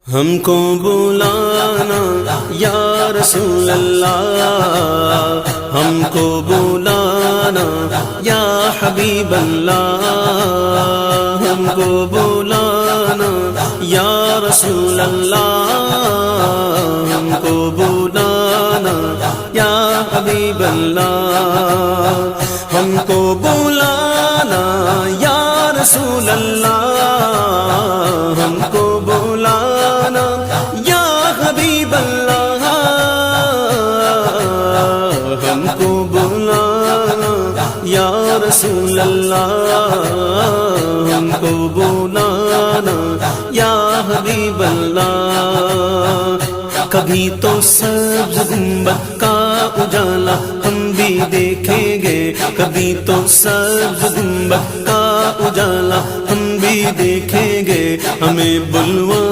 ہم کو بلانا یا رسول اللہ، ہم کو بلانا یا حبیب اللہ، ہم کو بلانا یا رسول اللہ، ہم کو بلانا یا حبیب اللہ، ہم کو بلانا یا رسول اللہ، ہم کو بلانا یا حبیب اللہ، ہم کو بلانا یا رسول اللہ، ہم کو بلانا یا حبیب اللہ۔ کبھی تو سبز گنبد کا اجالا ہم بھی دیکھیں گے، کبھی تو سبز گنبد کا اجالا ہم بھی دیکھیں گے، ہمیں بلوا